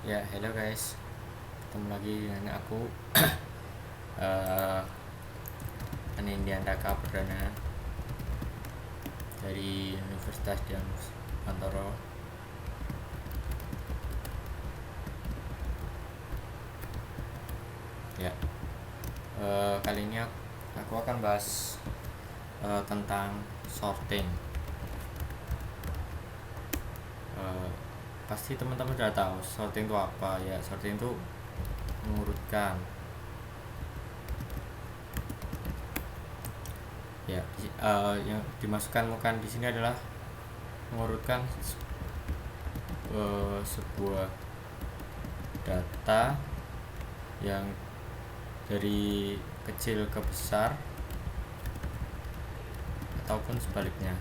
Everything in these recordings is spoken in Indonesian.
Ya, hello guys, ketemu lagi dengan aku uh, Anindiandaka Perdana dari Universitas Diponegoro. Ya, kali ini aku akan bahas tentang sorting. Pasti teman-teman sudah tahu sorting itu apa ya. Sorting itu mengurutkan. Ya, yang dimasukkan bukan di sini adalah mengurutkan sebuah data yang dari kecil ke besar ataupun sebaliknya.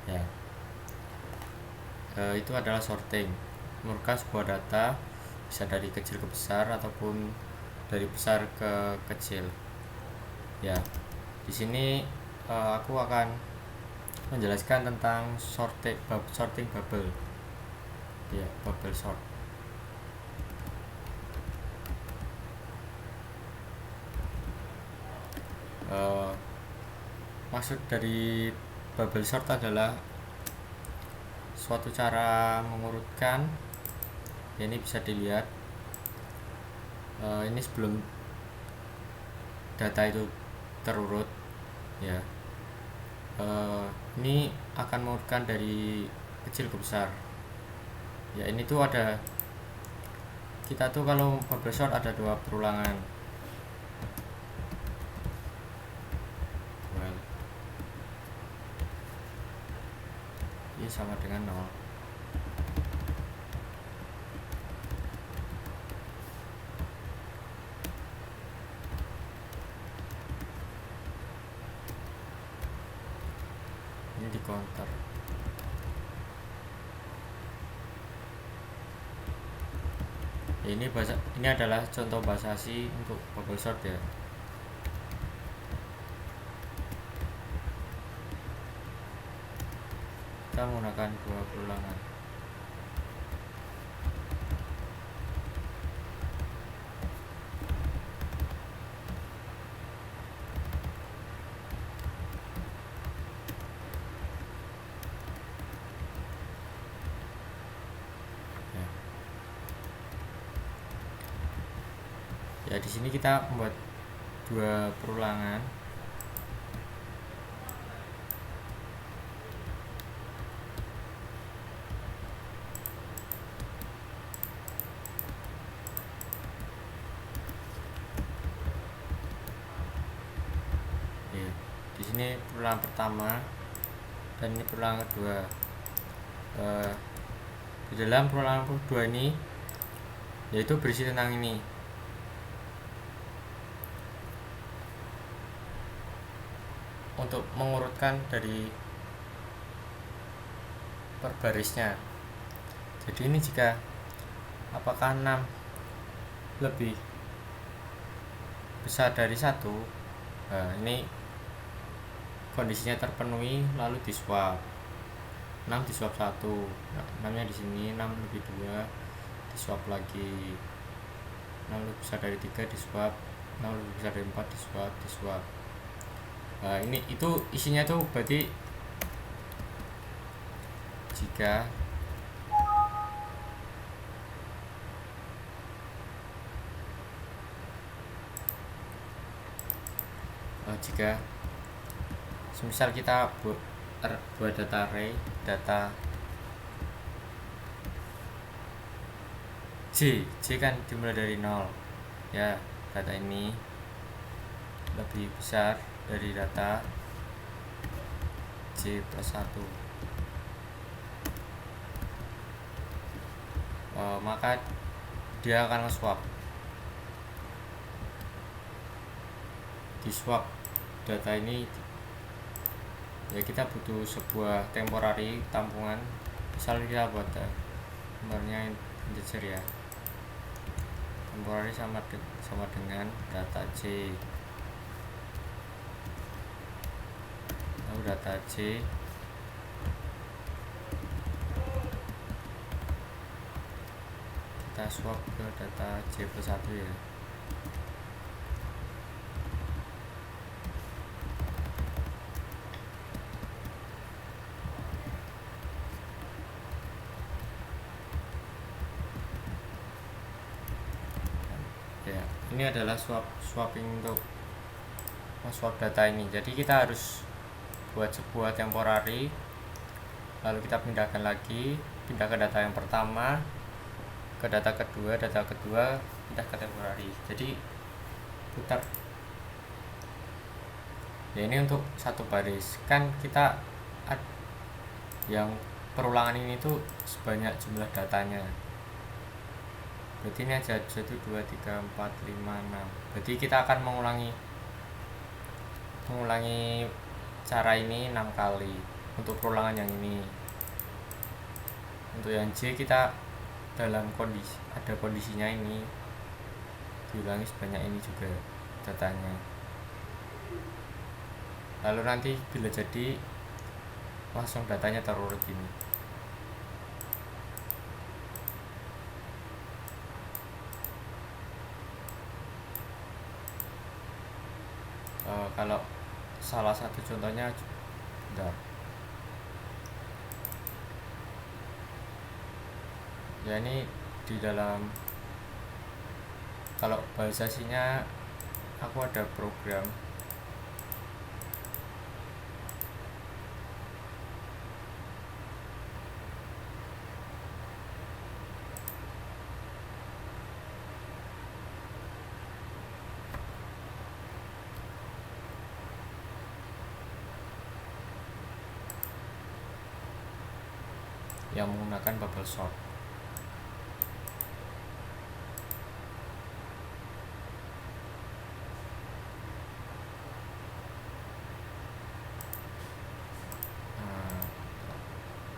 Ya, itu adalah sorting, mengurutkan sebuah data bisa dari kecil ke besar ataupun dari besar ke kecil. Ya, di sini aku akan menjelaskan tentang sorting bubble. Ya, bubble sort. Maksud dari bubble sort adalah suatu cara mengurutkan. Ya, ini bisa dilihat. Ini sebelum data itu terurut. Ya, ini akan mengurutkan dari kecil ke besar. Ya, ini tuh ada, kita tuh kalau bubble sort ada 2 perulangan. Ini sama dengan 0. Ini di counter. Ya, ini adalah contoh bahasa C untuk bubble sort ya. Kita menggunakan 2 perulangan. Ya, di sini kita membuat 2 perulangan. Ya, di sini perulangan pertama dan ini perulangan kedua. Di dalam perulangan kedua ini yaitu berisi tentang ini. Untuk mengurutkan dari per barisnya. Jadi ini jika apakah 6 lebih besar dari 1, nah ini kondisinya terpenuhi lalu di swap. 6 di swap 1. Nah, 6 nya di sini 6 lebih 2 di swap lagi. 6 lebih besar dari 3 di swap. 6 lebih besar dari 4 di swap. Nah, ini itu isinya tuh berarti jika semisal kita buat data array, data J kan dimulai dari 0 ya, data ini lebih besar dari data J plus 1, maka dia akan nge-swap. Di swap data ini ya, kita butuh sebuah temporary tampungan. Misalnya kita buat nomornya integer ya, temporary sama dengan data J, lalu data J kita swap ke data J plus 1 ya. Ya, ini adalah swapping untuk swap data ini. Jadi kita harus buat sebuah temporary, lalu kita pindahkan lagi, pindah ke data yang pertama, ke data kedua, pindah ke temporary. Jadi putar. Ya, ini untuk satu baris. Kan kita yang perulangan ini tuh sebanyak jumlah datanya. Berarti ini aja 1 2 3 4 5 6. Berarti kita akan mengulangi cara ini 6 kali untuk perulangan yang ini. Untuk yang J kita dalam kondisinya ini diulangi sebanyak ini juga datanya. Lalu nanti bila jadi langsung datanya terurut ini. Kalau salah satu contohnya, bentar. Ya, ini di dalam, kalau bahasasinya aku ada program yang menggunakan bubble sort.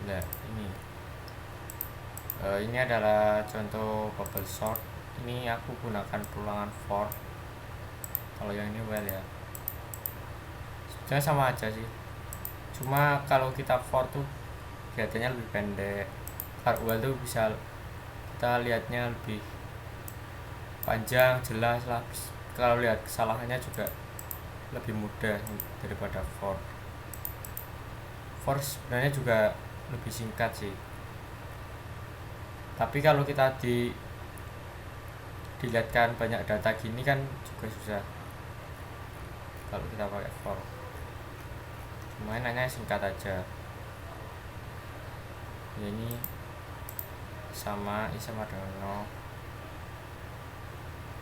Nah, ini adalah contoh bubble sort. Ini aku gunakan perulangan for. Kalau yang ini well ya, sebenarnya sama aja sih, cuma kalau kita for tuh kelihatannya lebih pendek. Kalau well tuh bisa kita lihatnya lebih panjang, jelas lah. Kalau lihat kesalahannya juga lebih mudah daripada for. For sebenarnya juga lebih singkat sih, tapi kalau kita dilihatkan banyak data gini kan juga susah kalau kita pakai for. Cuma enaknya singkat aja. Ya, ini sama dengan 0.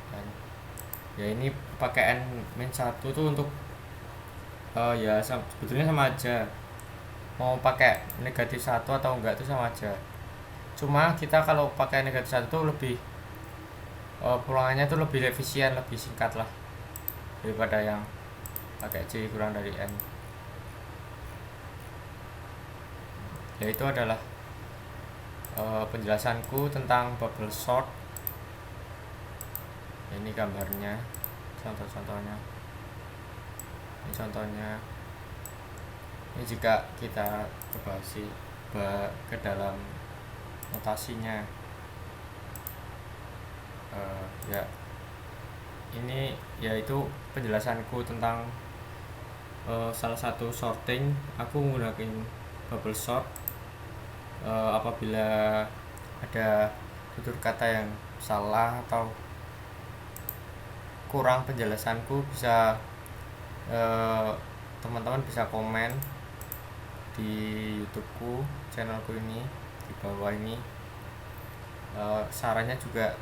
Dan ya, ini pakai n-1 tuh untuk ya sebetulnya sama aja, mau pakai negatif 1 atau enggak itu sama aja. Cuma kita kalau pakai negatif 1 tuh lebih pulangannya tuh lebih efisien, lebih singkat lah daripada yang pakai J kurang dari N. Ya, itu adalah penjelasanku tentang bubble sort. Ini gambarnya, contohnya. Ini contohnya. Ini jika kita coba ke dalam notasinya, ya, ini yaitu penjelasanku tentang salah satu sorting. Aku menggunakan bubble sort apabila ada tutur kata yang salah atau kurang penjelasanku, bisa teman-teman bisa komen di YouTubeku, channelku ini di bawah ini. Sarannya juga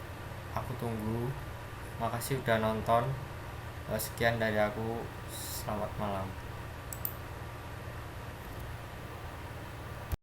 aku tunggu. Makasih udah nonton. Sekian dari aku, selamat malam.